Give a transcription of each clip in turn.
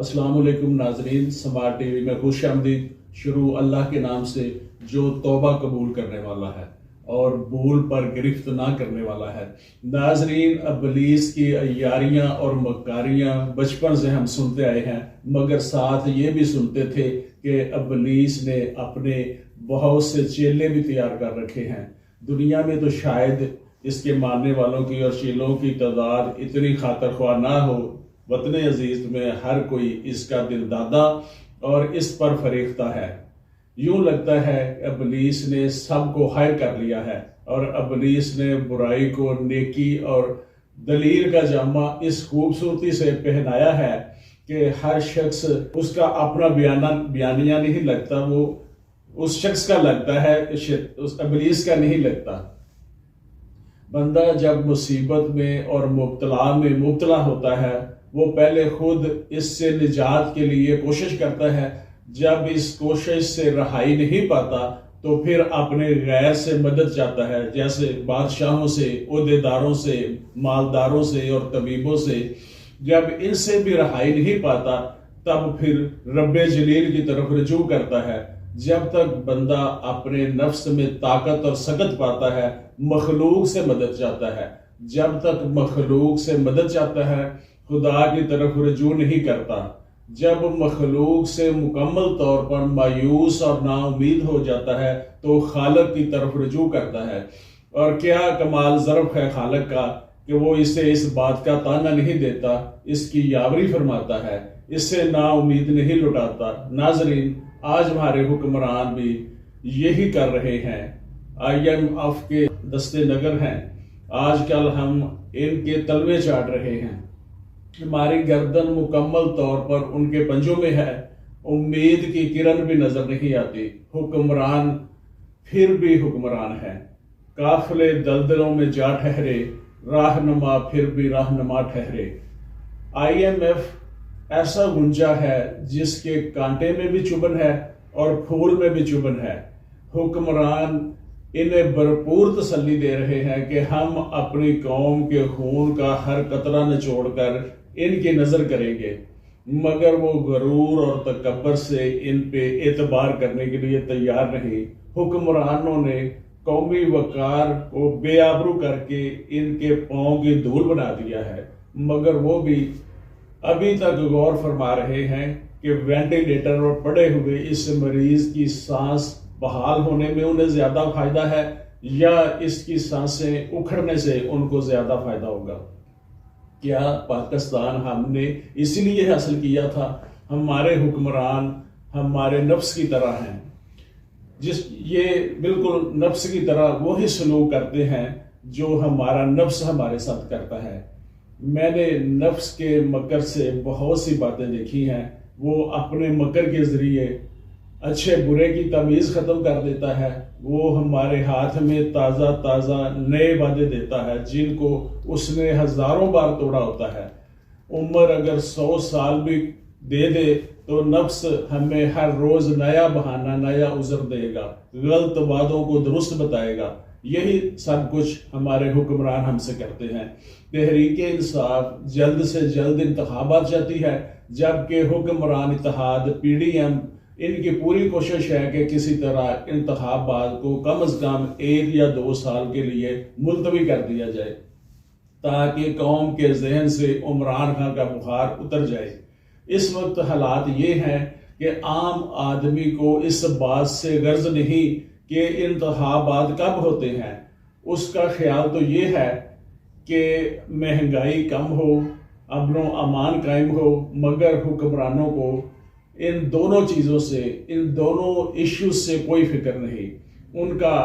السلام علیکم ناظرین، سماعت ٹی وی میں خوش آمدید۔ شروع اللہ کے نام سے جو توبہ قبول کرنے والا ہے اور بھول پر گرفت نہ کرنے والا ہے۔ ناظرین، ابلیس کی عیاریاں اور مکاریاں بچپن سے ہم سنتے آئے ہیں، مگر ساتھ یہ بھی سنتے تھے کہ ابلیس نے اپنے بہت سے چیلے بھی تیار کر رکھے ہیں۔ دنیا میں تو شاید اس کے ماننے والوں کی اور چیلوں کی تعداد اتنی خاطر خواہ نہ ہو۔ وطن عزیز میں ہر کوئی اس کا دل دادا اور اس پر فریفتہ ہے۔ یوں لگتا ہے ابلیس نے سب کو ہائے کر لیا ہے اور ابلیس نے برائی کو نیکی اور دلیر کا جامہ اس خوبصورتی سے پہنایا ہے کہ ہر شخص اس کا اپنا بیانیہ نہیں لگتا، وہ اس شخص کا لگتا ہے، اس ابلیس کا نہیں لگتا۔ بندہ جب مصیبت میں اور مبتلا ہوتا ہے، وہ پہلے خود اس سے نجات کے لیے کوشش کرتا ہے۔ جب اس کوشش سے رہائی نہیں پاتا تو پھر اپنے غیر سے مدد چاہتا ہے، جیسے بادشاہوں سے، عہدیداروں سے، مالداروں سے اور طبیبوں سے۔ جب ان سے بھی رہائی نہیں پاتا تب پھر رب جلیل کی طرف رجوع کرتا ہے۔ جب تک بندہ اپنے نفس میں طاقت اور سکت پاتا ہے، مخلوق سے مدد چاہتا ہے۔ جب تک مخلوق سے مدد چاہتا ہے، خدا کی طرف رجوع نہیں کرتا۔ جب مخلوق سے مکمل طور پر مایوس اور نا امید ہو جاتا ہے تو خالق کی طرف رجوع کرتا ہے۔ اور کیا کمال ظرف ہے خالق کا کہ وہ اسے اس بات کا تانا نہیں دیتا، اس کی یاوری فرماتا ہے، اس سے نا امید نہیں لٹاتا۔ ناظرین، آج ہمارے حکمران بھی یہی کر رہے ہیں۔ IMF کے دستے نگر ہیں، آج کل ہم ان کے تلوے چاٹ رہے ہیں۔ ہماری گردن مکمل طور پر ان کے پنجوں میں ہے، امید کی کرن بھی نظر نہیں آتی۔ حکمران پھر بھی حکمران ہے، قافلے دلدلوں میں جا ٹھہرے، راہنما پھر بھی راہنما ٹھہرے۔ IMF ایسا گنجا ہے جس کے کانٹے میں بھی چبھن ہے اور پھول میں بھی چبھن ہے۔ حکمران انہیں بھرپور تسلی دے رہے ہیں کہ ہم اپنی قوم کے خون کا ہر قطرہ نچوڑ کر ان کی نظر کریں گے، مگر وہ غرور اور تکبر سے ان پہ اعتبار کرنے کے لیے تیار نہیں۔ حکمرانوں نے قومی وقار کو بے آبرو کر کے ان کے پاؤں کی دھول بنا دیا ہے، مگر وہ بھی ابھی تک غور فرما رہے ہیں کہ وینٹیلیٹر پر پڑے ہوئے اس مریض کی سانس بحال ہونے میں انہیں زیادہ فائدہ ہے یا اس کی سانسیں اکھڑنے سے ان کو زیادہ فائدہ ہوگا۔ کیا پاکستان ہم نے اسی لیے حاصل کیا تھا؟ ہمارے حکمران ہمارے نفس کی طرح ہیں، یہ بالکل نفس کی طرح وہی سلوک کرتے ہیں جو ہمارا نفس ہمارے ساتھ کرتا ہے۔ میں نے نفس کے مکر سے بہت سی باتیں دیکھی ہیں۔ وہ اپنے مکر کے ذریعے اچھے برے کی تمیز ختم کر دیتا ہے۔ وہ ہمارے ہاتھ میں تازہ نئے وعدے دیتا ہے جن کو اس نے ہزاروں بار توڑا ہوتا ہے۔ عمر اگر 100 سال بھی دے دے تو نفس ہمیں ہر روز نیا بہانہ، نیا عذر دے گا، غلط وعدوں کو درست بتائے گا۔ یہی سب کچھ ہمارے حکمران ہم سے کرتے ہیں۔ تحریک انصاف جلد سے جلد انتخابات چاہتی ہے، جبکہ حکمران اتحاد PDM ان کی پوری کوشش ہے کہ کسی طرح انتخابات کو کم از کم 1 یا 2 سال کے لیے ملتوی کر دیا جائے تاکہ قوم کے ذہن سے عمران خان کا بخار اتر جائے۔ اس وقت حالات یہ ہیں کہ عام آدمی کو اس بات سے غرض نہیں کہ انتخابات کب ہوتے ہیں۔ اس کا خیال تو یہ ہے کہ مہنگائی کم ہو، امن و امان قائم ہو، مگر حکمرانوں کو ان دونوں چیزوں سے، ان دونوں ایشوز سے کوئی فکر نہیں۔ ان کا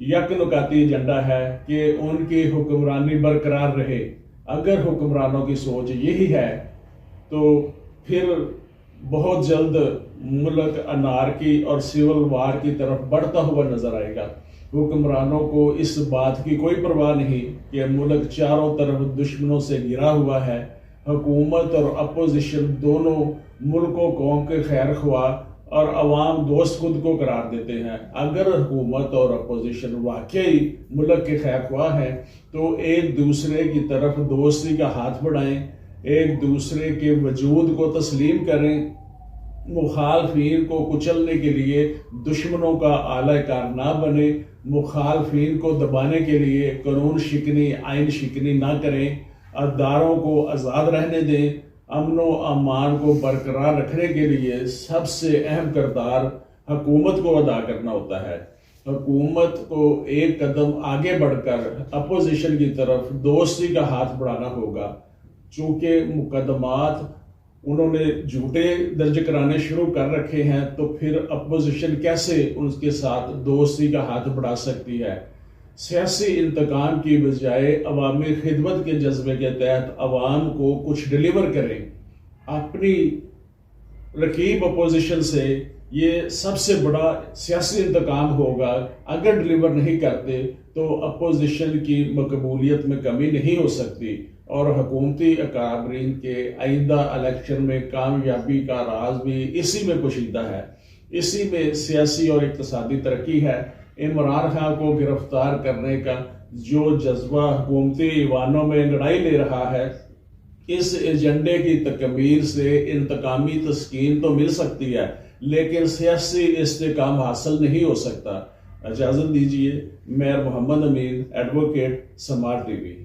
یک نکاتی ایجنڈا ہے کہ ان کی حکمرانی برقرار رہے۔ اگر حکمرانوں کی سوچ یہی ہے تو پھر بہت جلد ملک انارکی اور سول وار کی طرف بڑھتا ہوا نظر آئے گا۔ حکمرانوں کو اس بات کی کوئی پرواہ نہیں کہ ملک چاروں طرف دشمنوں سے گھرا ہوا ہے۔ حکومت اور اپوزیشن دونوں ملک و قوم کے خیر خواہ اور عوام دوست خود کو قرار دیتے ہیں۔ اگر حکومت اور اپوزیشن واقعی ملک کے خیر خواہ ہیں تو ایک دوسرے کی طرف دوستی کا ہاتھ بڑھائیں، ایک دوسرے کے وجود کو تسلیم کریں، مخالفین کو کچلنے کے لیے دشمنوں کا آلہ کار نہ بنے، مخالفین کو دبانے کے لیے قانون شکنی آئین شکنی نہ کریں، اداروں کو آزاد رہنے دیں۔ امن و امان کو برقرار رکھنے کے لیے سب سے اہم کردار حکومت کو ادا کرنا ہوتا ہے۔ حکومت کو ایک قدم آگے بڑھ کر اپوزیشن کی طرف دوستی کا ہاتھ بڑھانا ہوگا۔ چونکہ مقدمات انہوں نے جھوٹے درج کرانے شروع کر رکھے ہیں، تو پھر اپوزیشن کیسے ان کے ساتھ دوستی کا ہاتھ بڑھا سکتی ہے؟ سیاسی انتقام کی بجائے عوامی خدمت کے جذبے کے تحت عوام کو کچھ ڈیلیور کریں۔ اپنی رقیب اپوزیشن سے یہ سب سے بڑا سیاسی انتقام ہوگا۔ اگر ڈیلیور نہیں کرتے تو اپوزیشن کی مقبولیت میں کمی نہیں ہو سکتی، اور حکومتی اکابرین کے آئندہ الیکشن میں کامیابی کا راز بھی اسی میں پوشیدہ ہے۔ اسی میں سیاسی اور اقتصادی ترقی ہے۔ عمران خان کو گرفتار کرنے کا جو جذبہ حکومتی ایوانوں میں لڑائی لے رہا ہے، اس ایجنڈے کی تکمیل سے انتقامی تسکین تو مل سکتی ہے، لیکن سیاسی استحکام حاصل نہیں ہو سکتا۔ اجازت دیجیے، میں محمد امین، ایڈوکیٹ، سماج ٹی وی۔